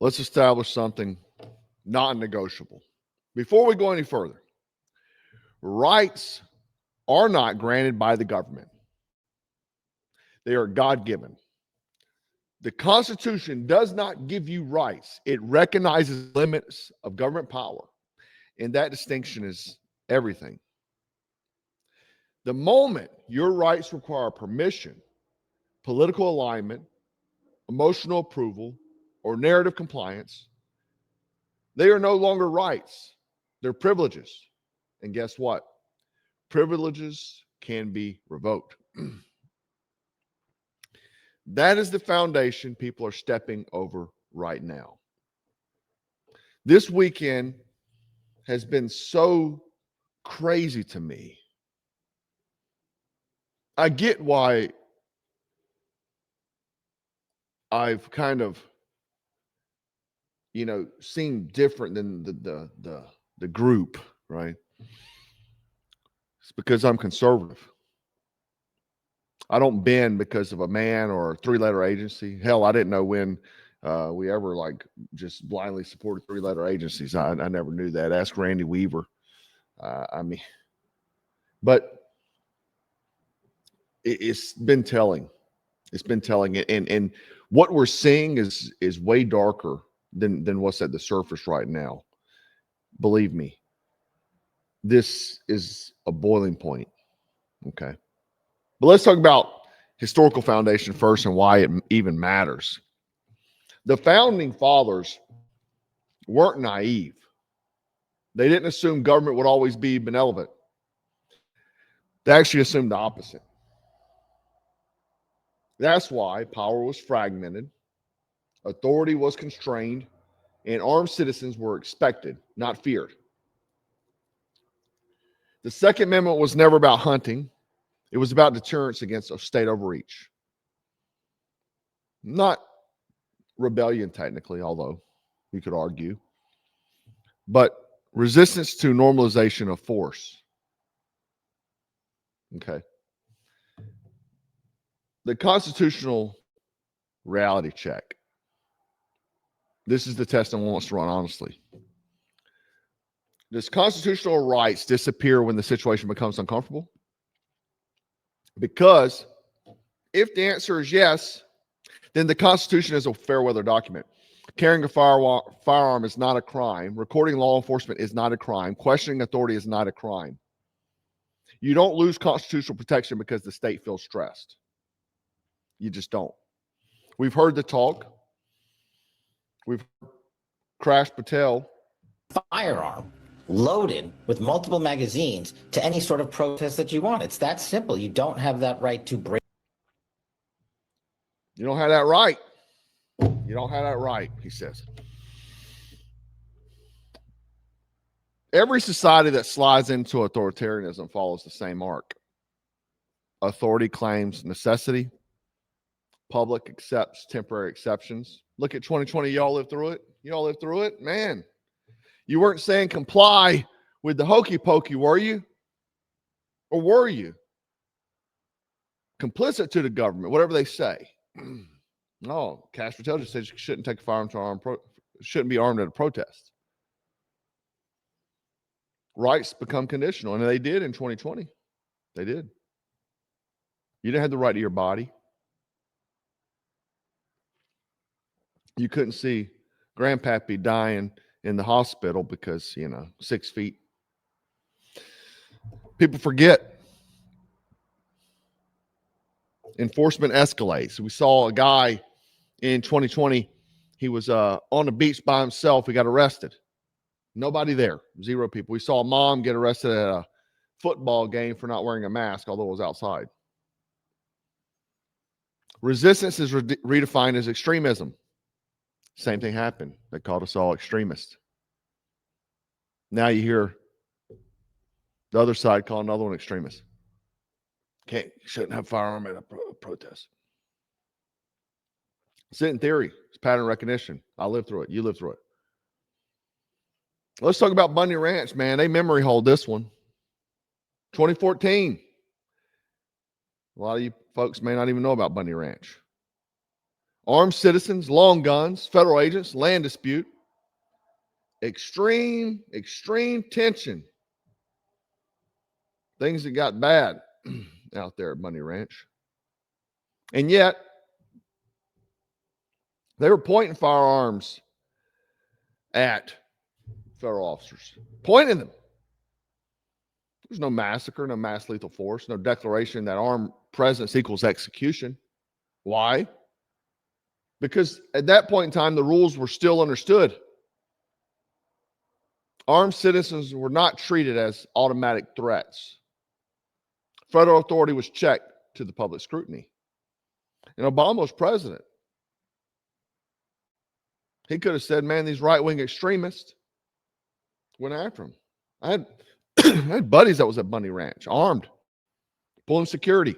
let's establish something non-negotiable. Before we go any further, rights are not granted by the government. They are God-given. The Constitution does not give you rights. It recognizes limits of government power. And that distinction is everything. The moment your rights require permission, political alignment, emotional approval, or narrative compliance, they are no longer rights. They're privileges. And guess what? Privileges can be revoked. That is the foundation people are stepping over right now. This weekend has been so crazy to me. I get why I've kind of, seem different than the group, right? It's because I'm conservative. I don't bend because of a man or a three-letter agency. Hell, I didn't know when we ever just blindly supported three-letter agencies. I never knew that. Ask Randy Weaver. But it's been telling. It's been telling, and what we're seeing is way darker than what's at the surface right now. Believe me, this is a boiling point. Okay. But let's talk about historical foundation first and why it even matters. The founding fathers weren't naive. They didn't assume government would always be benevolent. They actually assumed the opposite. That's why power was fragmented, authority was constrained, and armed citizens were expected, not feared. The Second Amendment was never about hunting. It was about deterrence against state overreach. Not rebellion, technically, although we could argue, but resistance to normalization of force. Okay. The constitutional reality check. This is the test I want us to run honestly. Does constitutional rights disappear when the situation becomes uncomfortable? Because if the answer is yes, then the Constitution is a fair weather document. Carrying a firearm is not a crime. Recording law enforcement is not a crime. Questioning authority is not a crime. You don't lose constitutional protection because the state feels stressed. You just don't. We've heard the talk. We've heard Crash Patel. Firearm loaded with multiple magazines to any sort of protest that you want. It's that simple. You don't have that right to break. You don't have that right. You don't have that right, he says. Every society that slides into authoritarianism follows the same arc. Authority claims necessity. Public accepts temporary exceptions. Look at 2020. Y'all lived through it. Y'all lived through it. Man, you weren't saying comply with the hokey pokey, were you? Or were you? Complicit to the government, whatever they say. No, Cash Patel just said you shouldn't take a firearm to shouldn't be armed at a protest. Rights become conditional, and they did in 2020. They did. You didn't have the right to your body. You couldn't see Grandpappy dying in the hospital because, 6 feet. People forget. Enforcement escalates. We saw a guy in 2020. He was on the beach by himself. He got arrested. Nobody there. 0 people. We saw a mom get arrested at a football game for not wearing a mask, although it was outside. Resistance is redefined as extremism. Same thing happened. They called us all extremists. Now you hear the other side call another one extremist. Shouldn't have firearm at a protest. It's in theory. It's pattern recognition. I lived through it. You lived through it. Let's talk about Bundy Ranch, man. They memory hold this one. 2014. A lot of you folks may not even know about Bundy Ranch. Armed citizens, long guns, federal agents, land dispute. Extreme tension. Things that got bad out there at Bunny Ranch. And yet, they were pointing firearms at federal officers, pointing them. There's no massacre, no mass lethal force, no declaration that armed presence equals execution. Why? Because at that point in time, the rules were still understood. Armed citizens were not treated as automatic threats. Federal authority was checked to the public scrutiny. And Obama was president. He could have said, man, these right-wing extremists went after him. I had buddies that was at Bunny Ranch, armed, pulling security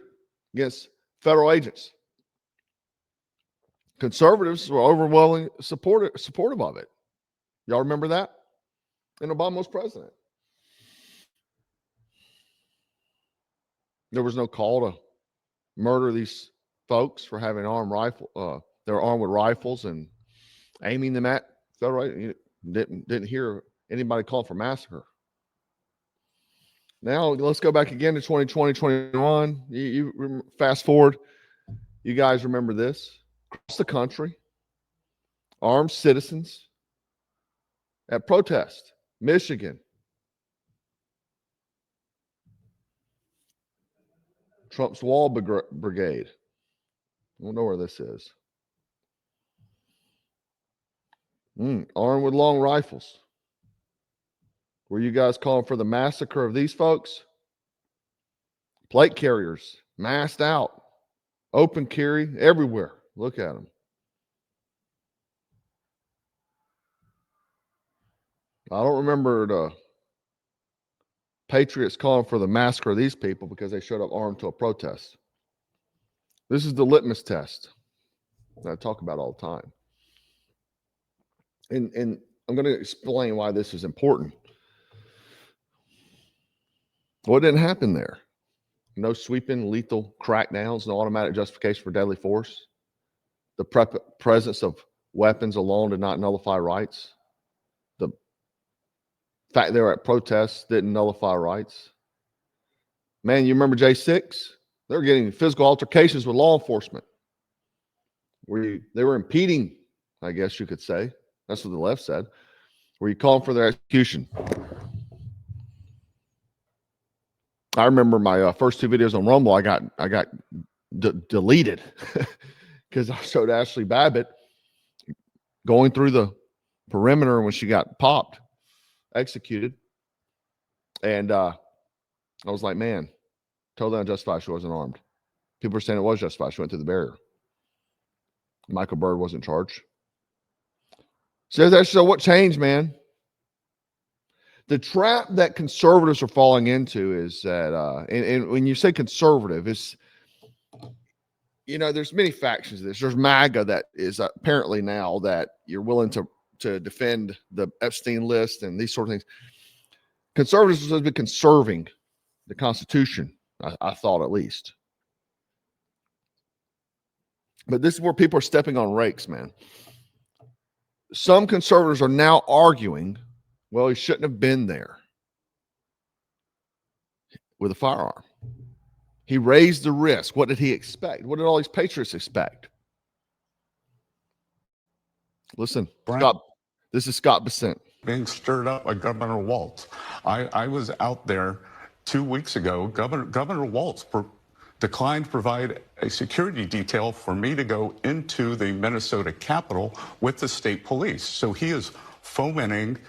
against federal agents. Conservatives were overwhelmingly supportive of it. Y'all remember that? And Obama was president. There was no call to murder these folks for having armed rifle. They were armed with rifles and aiming them at federal agents. Didn't hear anybody call for massacre. Now let's go back again to 2020, 21. You fast forward. You guys remember this? Across the country, armed citizens at protest, Michigan. Trump's Wall Brigade. I don't know where this is. Armed with long rifles. Were you guys calling for the massacre of these folks? Plate carriers, masked out, open carry everywhere. Look at them. I don't remember the patriots calling for the massacre of these people because they showed up armed to a protest. This is the litmus test that I talk about all the time. And I'm going to explain why this is important. What didn't happen there? No sweeping lethal crackdowns, no automatic justification for deadly force. The presence of weapons alone did not nullify rights. The fact they were at protests didn't nullify rights. Man, you remember J6? They were getting physical altercations with law enforcement. They were impeding, I guess you could say. That's what the left said. Were you calling for their execution? I remember my first two videos on Rumble, I got deleted because I showed Ashley Babbitt going through the perimeter when she got popped, executed. And I was like, man, totally unjustified she wasn't armed. People were saying it was justified. She went through the barrier. Michael Byrd wasn't charged. So what changed, man? The trap that conservatives are falling into is that, and when you say conservative, it's, there's many factions of this. There's MAGA that is apparently now that you're willing to defend the Epstein list and these sort of things. Conservatives are supposed to be conserving the Constitution, I thought at least. But this is where people are stepping on rakes, man. Some conservatives are now arguing, well, he shouldn't have been there with a firearm. He raised the risk. What did he expect? What did all these patriots expect? Listen, Scott, this is Scott Bessent. Being stirred up by Governor Walz. I was out there 2 weeks ago. Governor Walz declined to provide a security detail for me to go into the Minnesota Capitol with the state police. So he is fomenting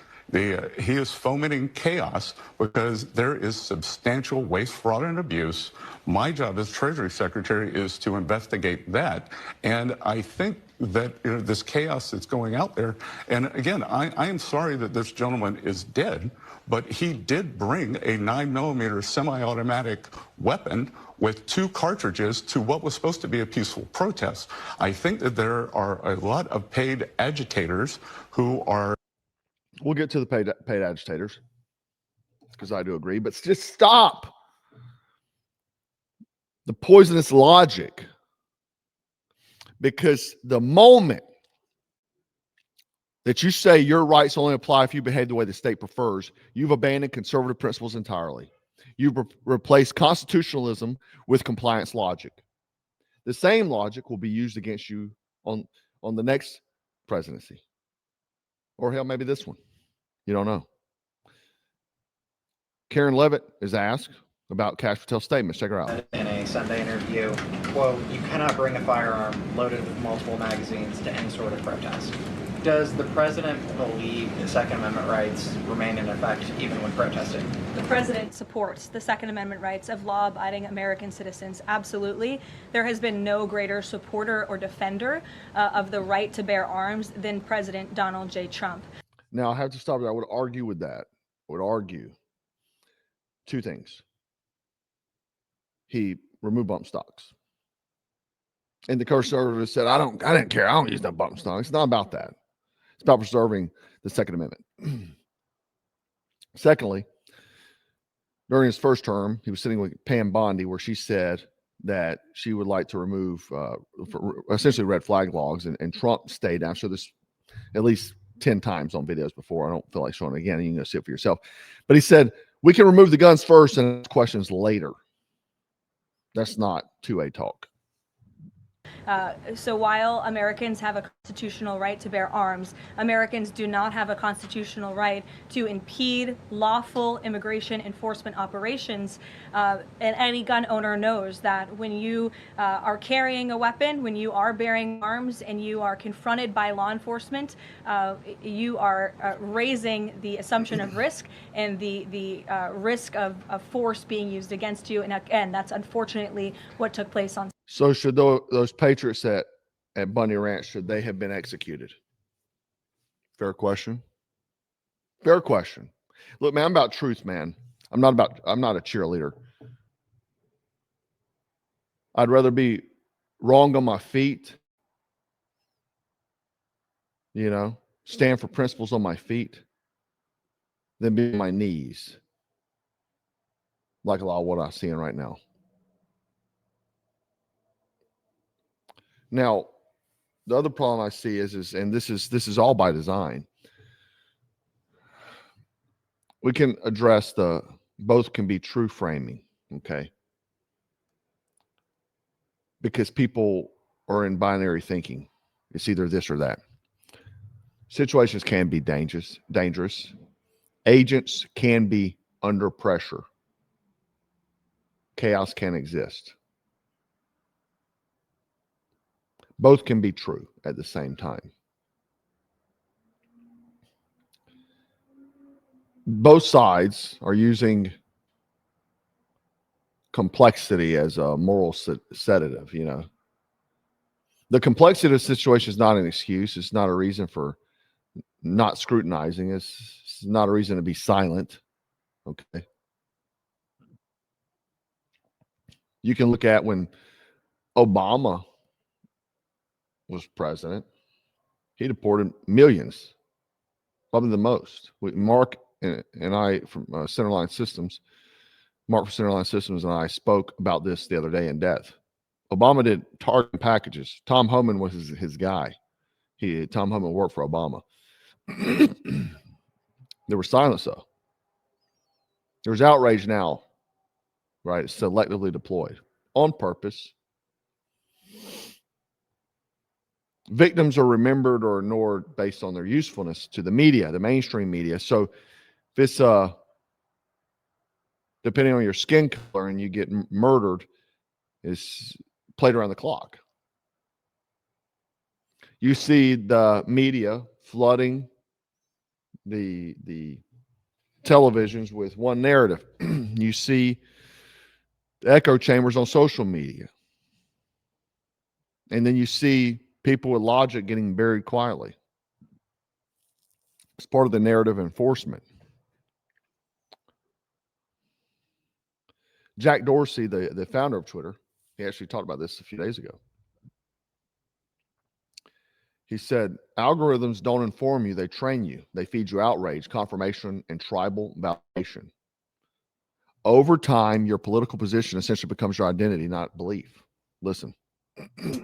chaos because there is substantial waste, fraud, and abuse. My job as Treasury Secretary is to investigate that. And I think that this chaos that's going out there, and again, I am sorry that this gentleman is dead, but he did bring a 9mm semi-automatic weapon with 2 cartridges to what was supposed to be a peaceful protest. I think that there are a lot of paid agitators who are... We'll get to the paid agitators because I do agree, but just stop the poisonous logic. Because the moment that you say your rights only apply if you behave the way the state prefers, you've abandoned conservative principles entirely. You've replaced constitutionalism with compliance logic. The same logic will be used against you on the next presidency. Or hell, maybe this one. You don't know. Karen Levitt is asked about Cash Patel's statements. Check her out. In a Sunday interview, quote, "You cannot bring a firearm loaded with multiple magazines to any sort of protest." Does the president believe the Second Amendment rights remain in effect even when protesting? The president supports the Second Amendment rights of law-abiding American citizens. Absolutely. There has been no greater supporter or defender of the right to bear arms than President Donald J. Trump. Now, I have to stop there. I would argue with that. I would argue two things. He removed bump stocks. And the conservatives said, I didn't care. I don't use no bump stocks. It's not about that. It's about preserving the Second Amendment. Secondly, during his first term, he was sitting with Pam Bondi, where she said that she would like to remove essentially red flag laws, and Trump stayed down. So this at least 10 times on videos before. I don't feel like showing it again. You can go see it for yourself. But he said, we can remove the guns first and ask questions later. That's not 2A talk. So while Americans have a constitutional right to bear arms, Americans do not have a constitutional right to impede lawful immigration enforcement operations. And any gun owner knows that when you are carrying a weapon, when you are bearing arms and you are confronted by law enforcement, you are raising the assumption of risk and the risk of force being used against you. And again, that's unfortunately what took place on. So should those patriots at Bundy Ranch, should they have been executed? Fair question. Fair question. Look, man, I'm about truth, man. I'm not a cheerleader. I'd rather be wrong on my feet, stand for principles on my feet, than be on my knees, like a lot of what I'm seeing right now. Now, the other problem I see is, and this is all by design. We can address both can be true framing, okay? Because people are in binary thinking. It's either this or that. Situations can be dangerous. Agents can be under pressure. Chaos can exist. Both can be true at the same time. Both sides are using complexity as a moral sedative, The complexity of the situation is not an excuse. It's not a reason for not scrutinizing. It's not a reason to be silent. Okay. You can look at when Obama was president, he deported millions, probably the most. Mark and I from Centerline Systems, Mark from Centerline Systems and I spoke about this the other day in depth. Obama did target packages. Tom Homan was his guy. Tom Homan worked for Obama. There was silence though. There's outrage now, right? It's selectively deployed on purpose. Victims are remembered or ignored based on their usefulness to the media, the mainstream media. So if it's depending on your skin color and you get murdered, it's played around the clock. You see the media flooding the televisions with one narrative. You see the echo chambers on social media. And then you see people with logic getting buried quietly. It's part of the narrative enforcement. Jack Dorsey, the founder of Twitter, he actually talked about this a few days ago. He said, algorithms don't inform you, they train you. They feed you outrage, confirmation, and tribal validation. Over time, your political position essentially becomes your identity, not belief. Listen,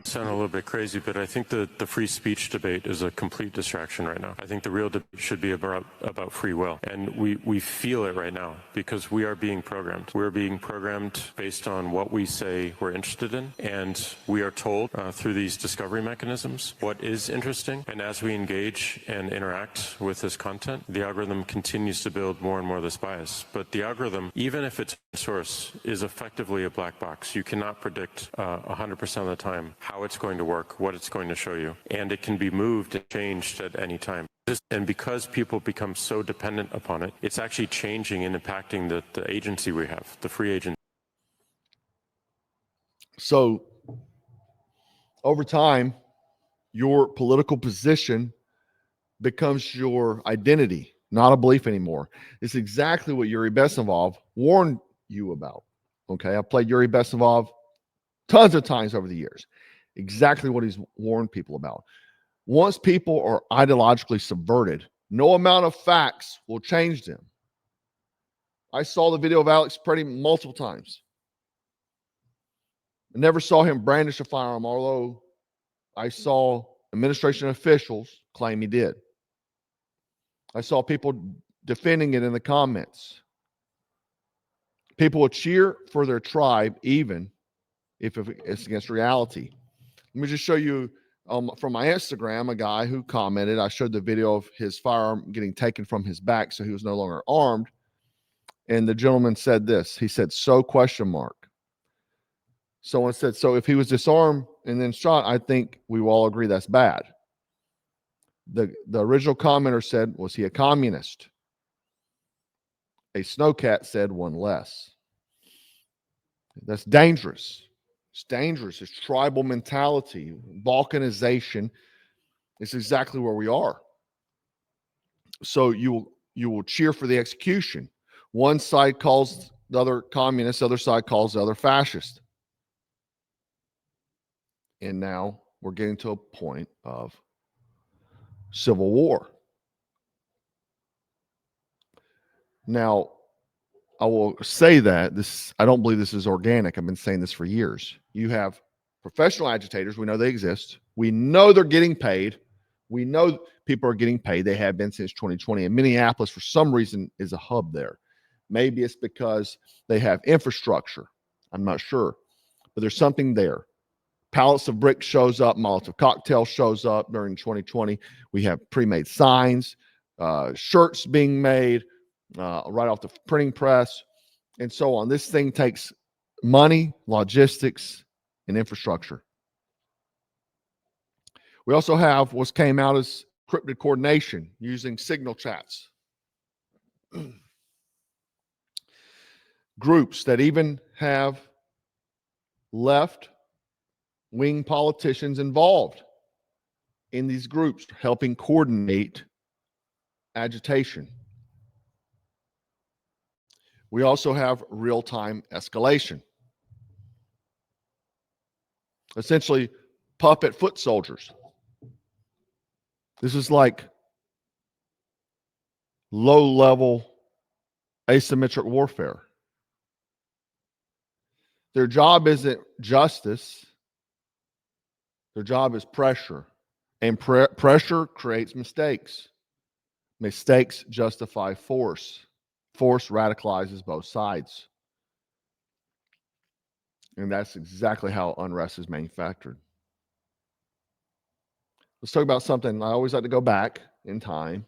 Sound a little bit crazy, but I think the free speech debate is a complete distraction right now. I think the real debate should be about free will. And we feel it right now because we are being programmed. We're being programmed based on what we say we're interested in. And we are told through these discovery mechanisms what is interesting. And as we engage and interact with this content, the algorithm continues to build more and more of this bias. But the algorithm, even if it's source, is effectively a black box. You cannot predict 100% of the time how it's going to work, what it's going to show you, and it can be moved and changed at any time. And because people become so dependent upon it, it's actually changing and impacting the agency we have, the free agency. So over time, your political position becomes your identity, not a belief anymore. It's exactly what Yuri Besenov warned you about. Okay, I played Yuri Besenov tons of times over the years. Exactly what he's warned people about. Once people are ideologically subverted, no amount of facts will change them. I saw the video of Alex Preddy multiple times. I never saw him brandish a firearm, although I saw administration officials claim he did. I saw people defending it in the comments. People will cheer for their tribe even if it's against reality. Let me just show you from my Instagram, a guy who commented. I showed the video of his firearm getting taken from his back, so he was no longer armed. And the gentleman said this. He said, "So question mark." Someone said, "So if he was disarmed and then shot, I think we will all agree that's bad." The original commenter said, "Was he a communist?" A snowcat said, "One less." That's dangerous. It's dangerous. It's tribal mentality, balkanization. It's exactly where we are. So you will cheer for the execution. One side calls the other communist, the other side calls the other fascist. And now we're getting to a point of civil war. Now, I will say that I don't believe this is organic. I've been saying this for years. You have professional agitators. We know they exist. We know they're getting paid. We know people are getting paid. They have been since 2020. And Minneapolis, for some reason, is a hub there. Maybe it's because they have infrastructure. I'm not sure. But there's something there. Pallets of bricks shows up. Molotov cocktail shows up during 2020. We have pre-made signs, shirts being made right off the printing press, and so on. This thing takes money, logistics, and infrastructure. We also have what came out as encrypted coordination using signal chats. Groups that even have left-wing politicians involved in these groups, helping coordinate agitation. We also have real-time escalation. Essentially, puppet foot soldiers. This is like low-level asymmetric warfare. Their job isn't justice. Their job is pressure. And pressure creates mistakes. Mistakes justify force. Force radicalizes both sides. And that's exactly how unrest is manufactured. Let's talk about something I always like to go back in time.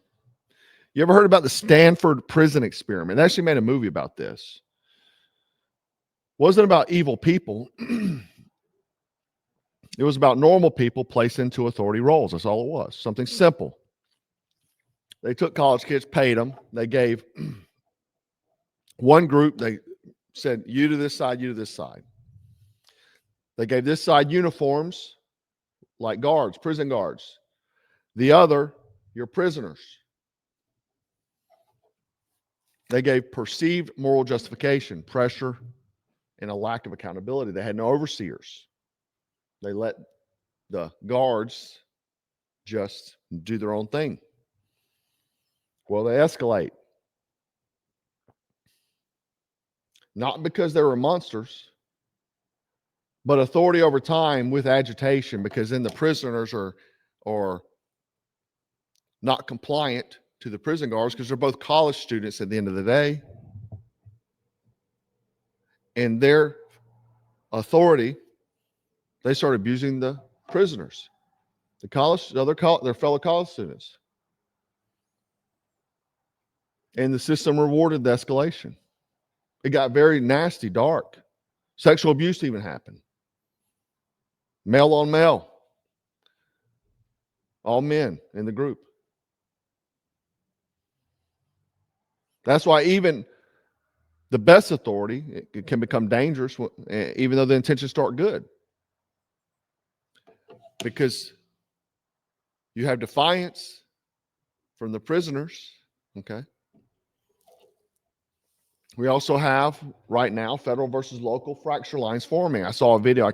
You ever heard about the Stanford prison experiment? They actually made a movie about this. It wasn't about evil people. It was about normal people placed into authority roles. That's all it was. Something simple. They took college kids, paid them. They gave one group, they said, you to this side, you to this side. They gave this side uniforms like guards, prison guards. The other, your prisoners. They gave perceived moral justification, pressure, and a lack of accountability. They had no overseers. They let the guards just do their own thing. Well, they escalate. Not because they were monsters, but authority over time with agitation, because then the prisoners are not compliant to the prison guards because they're both college students at the end of the day. And their authority, they start abusing the prisoners, their fellow college students. And the system rewarded the escalation. It got very nasty, dark. Sexual abuse even happened. Male on male. All men in the group. That's why even the best authority, it can become dangerous, even though the intentions start good. Because you have defiance from the prisoners, okay? We also have, right now, federal versus local fracture lines forming. I saw a video.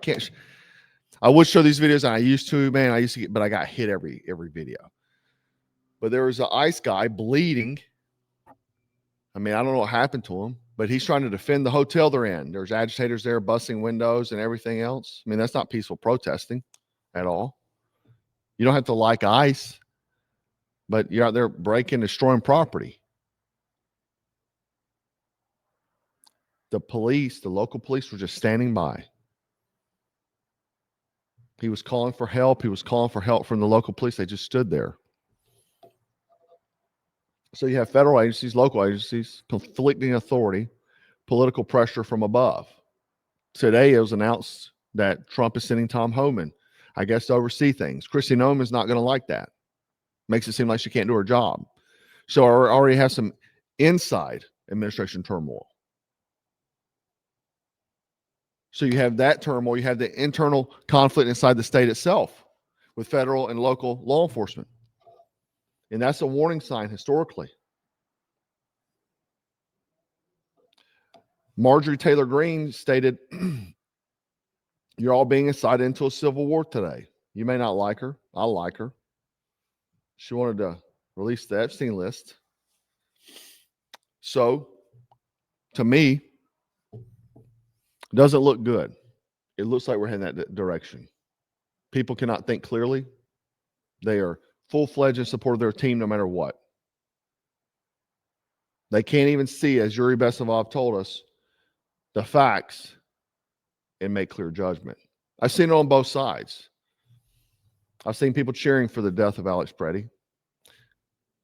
I would show these videos, and I used to, but I got hit every video. But there was an ICE guy bleeding. I mean, I don't know what happened to him, but he's trying to defend the hotel they're in. There's agitators there busting windows and everything else. I mean, that's not peaceful protesting at all. You don't have to like ICE, but you're out there breaking, destroying property. The police, the local police, were just standing by. He was calling for help. He was calling for help from the local police. They just stood there. So you have federal agencies, local agencies, conflicting authority, political pressure from above. Today it was announced that Trump is sending Tom Homan, I guess, to oversee things. Kristi Noem is not going to like that. Makes it seem like she can't do her job. So I already have some inside administration turmoil. So you have that turmoil. You have the internal conflict inside the state itself with federal and local law enforcement. And that's a warning sign historically. Marjorie Taylor Greene stated, you're all being incited into a civil war today. You may not like her. I like her. She wanted to release the Epstein list. So, to me, it doesn't look good. It looks like we're heading that direction. People cannot think clearly. They are full-fledged in support of their team no matter what. They can't even see, as Yuri Besavov told us, the facts and make clear judgment. I've seen it on both sides. I've seen people cheering for the death of Alex Preddy.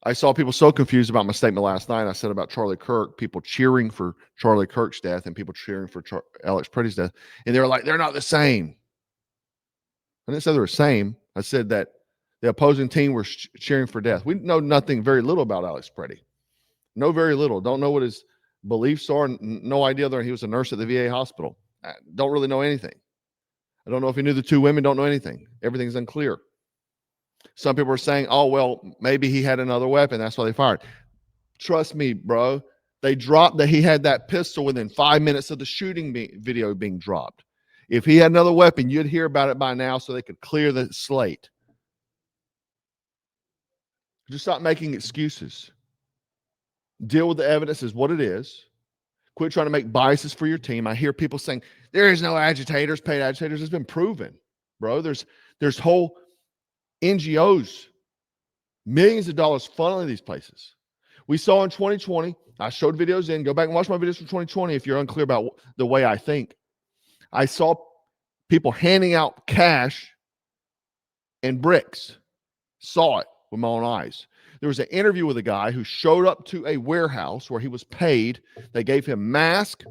I saw people so confused about my statement last night. I said about Charlie Kirk, people cheering for Charlie Kirk's death and people cheering for Alex Preddy's death. And they were like, they're not the same. I didn't say they were the same. I said that the opposing team were cheering for death. We know very little about Alex Preddy. Know very little. Don't know what his beliefs are. No idea that he was a nurse at the VA hospital. I don't really know anything. I don't know if he knew the two women. Don't know anything. Everything's unclear. Some people are saying, oh, well, maybe he had another weapon. That's why they fired. Trust me, bro. They dropped that he had that pistol within 5 minutes of the shooting video being dropped. If he had another weapon, you'd hear about it by now so they could clear the slate. Just stop making excuses. Deal with the evidence as what it is. Quit trying to make biases for your team. I hear people saying, there is no agitators, paid agitators. It's been proven, bro. There's whole NGOs, millions of dollars funneling these places. We saw in 2020, I showed videos in, go back and watch my videos from 2020 if you're unclear about the way I think. I saw people handing out cash and bricks. Saw it with my own eyes. There was an interview with a guy who showed up to a warehouse where he was paid. They gave him masks.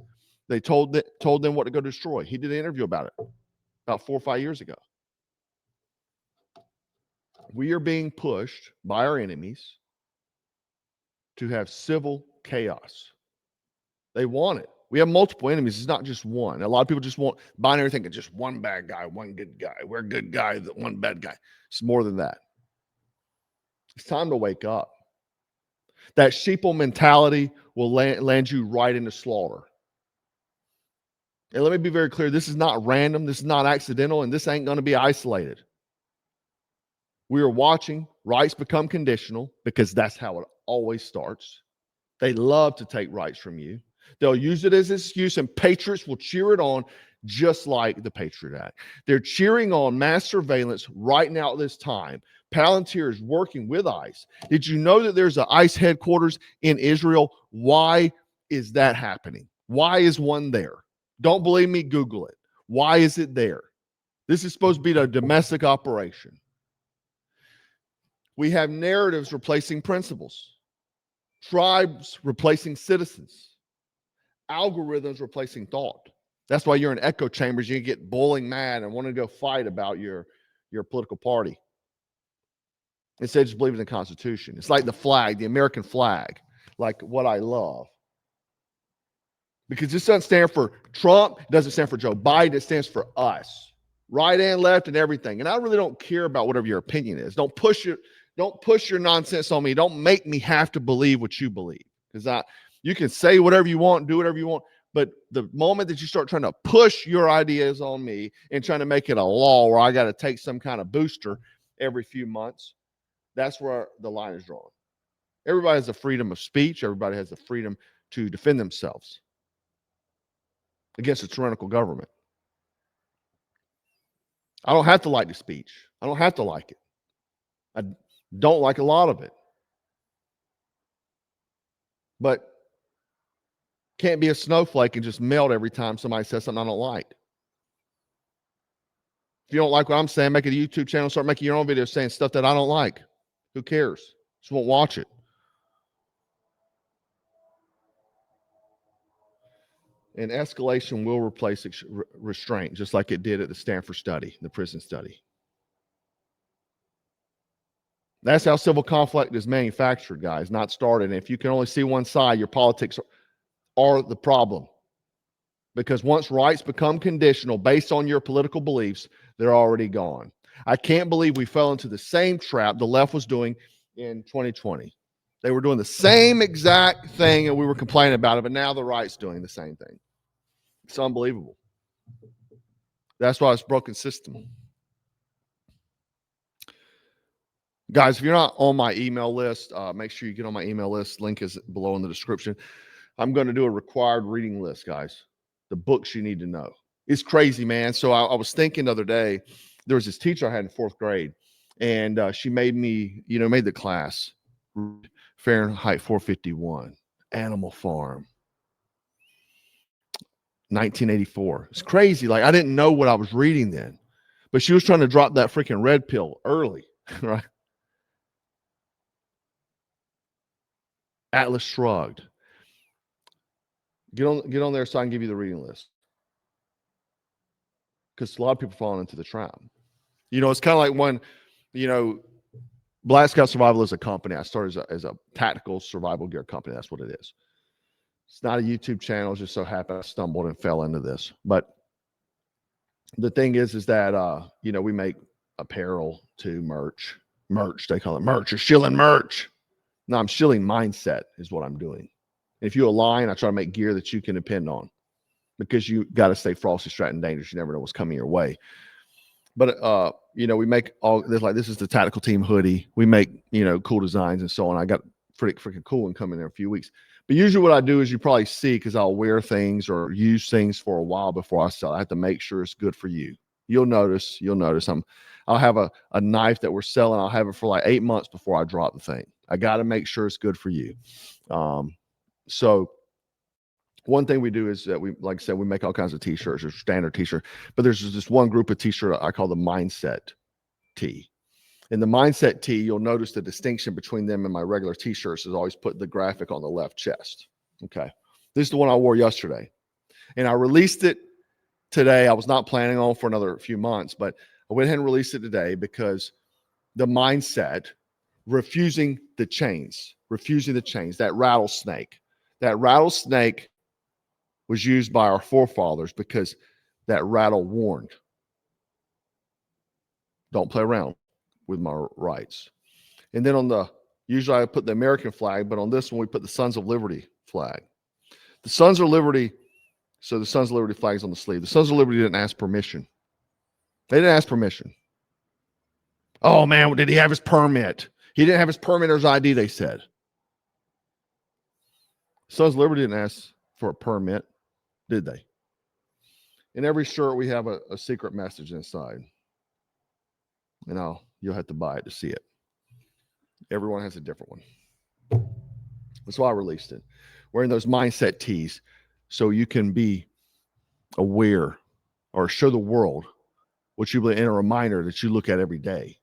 They told them what to go destroy. He did an interview about it about 4 or 5 years ago. We are being pushed by our enemies to have civil chaos. They want it. We have multiple enemies. It's not just one. A lot of people just want binary thinking, just one bad guy, one good guy. We're a good guy, one bad guy. It's more than that. It's time to wake up. That sheeple mentality will land you right into slaughter. And let me be very clear. This is not random. This is not accidental. And this ain't going to be isolated. We are watching rights become conditional because that's how it always starts. They love to take rights from you. They'll use it as an excuse, and patriots will cheer it on just like the Patriot Act. They're cheering on mass surveillance right now at this time. Palantir is working with ICE. Did you know that there's an ICE headquarters in Israel? Why is that happening? Why is one there? Don't believe me? Google it. Why is it there? This is supposed to be a domestic operation. We have narratives replacing principles, tribes replacing citizens, algorithms replacing thought. That's why you're in echo chambers. You get boiling mad and want to go fight about your political party. Instead, just believe in the Constitution. It's like the flag, the American flag, like what I love. Because this doesn't stand for Trump, it doesn't stand for Joe Biden, it stands for us. Right and left and everything. And I really don't care about whatever your opinion is. Don't push your nonsense on me. Don't make me have to believe what you believe. Because you can say whatever you want, do whatever you want. But the moment that you start trying to push your ideas on me and trying to make it a law where I got to take some kind of booster every few months, that's where the line is drawn. Everybody has the freedom of speech. Everybody has the freedom to defend themselves against a tyrannical government. I don't have to like the speech. I don't have to like it. I don't like a lot of it. But can't be a snowflake and just melt every time somebody says something I don't like. If you don't like what I'm saying, make a YouTube channel, start making your own videos saying stuff that I don't like. Who cares? Just won't watch it. And escalation will replace restraint, just like it did at the Stanford study, the prison study. That's how civil conflict is manufactured, guys, not started. And if you can only see one side, your politics are the problem. Because once rights become conditional based on your political beliefs, they're already gone. I can't believe we fell into the same trap the left was doing in 2020. They were doing the same exact thing and we were complaining about it, but now the right's doing the same thing. It's unbelievable. That's why it's a broken system. Guys, if you're not on my email list, make sure you get on my email list. Link is below in the description. I'm going to do a required reading list, guys. The books you need to know. It's crazy, man. So I was thinking the other day, there was this teacher I had in 4th grade, and she made me, made the class Fahrenheit 451, Animal Farm, 1984. It's crazy. Like, I didn't know what I was reading then, but she was trying to drop that freaking red pill early, right? Atlas Shrugged. Get on there so I can give you the reading list. Because a lot of people falling into the trap. It's kind of like when, Black Scout Survival is a company. I started as a tactical survival gear company. That's what it is. It's not a YouTube channel. It just so happened I stumbled and fell into this. But the thing is that, we make apparel to merch. Merch, they call it merch. You're shilling merch. No, I'm shilling mindset is what I'm doing. If you align, I try to make gear that you can depend on because you got to stay frosty, straight, and dangerous. You never know what's coming your way. But, we make all this, like this is the tactical team hoodie. We make, cool designs and so on. I got pretty freaking cool one coming in a few weeks. But usually what I do is you probably see because I'll wear things or use things for a while before I sell. I have to make sure it's good for you. You'll notice I'll have a knife that we're selling. I'll have it for like 8 months before I drop the thing. I got to make sure it's good for you. So one thing we do is that we, like I said, we make all kinds of t-shirts or standard t-shirt, but there's this one group of t-shirt I call the mindset tee. In the mindset tee, you'll notice the distinction between them and my regular t-shirts is always put the graphic on the left chest. Okay. This is the one I wore yesterday and I released it today. I was not planning on for another few months, but I went ahead and released it today because the mindset, refusing the chains, that rattlesnake was used by our forefathers because that rattle warned. Don't play around with my rights. And then usually I put the American flag, but on this one we put the Sons of Liberty flag. The Sons of Liberty, so the Sons of Liberty flag is on the sleeve. The Sons of Liberty didn't ask permission. They didn't ask permission. Oh man, did he have his permit? He didn't have his permit or his ID, they said. Sons of Liberty didn't ask for a permit, did they? In every shirt, we have a secret message inside. You'll have to buy it to see it. Everyone has a different one. That's why I released it. Wearing those mindset tees so you can be aware or show the world what you believe, and a reminder that you look at every day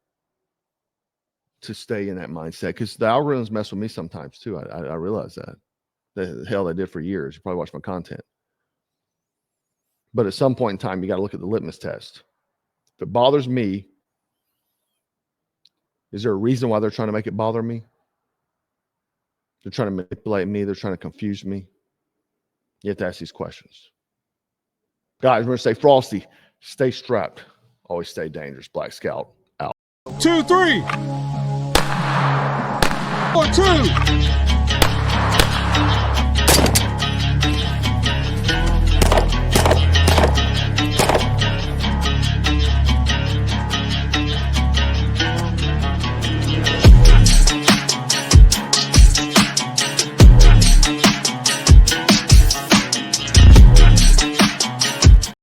to stay in that mindset. Because the algorithms mess with me sometimes too. I realize that. The hell they did for years. You probably watch my content. But at some point in time, you got to look at the litmus test. If it bothers me, is there a reason why they're trying to make it bother me? They're trying to manipulate me. They're trying to confuse me. You have to ask these questions. Guys, we're going to stay frosty. Stay strapped. Always stay dangerous. Black Scout out. 2, 3. 4, 2.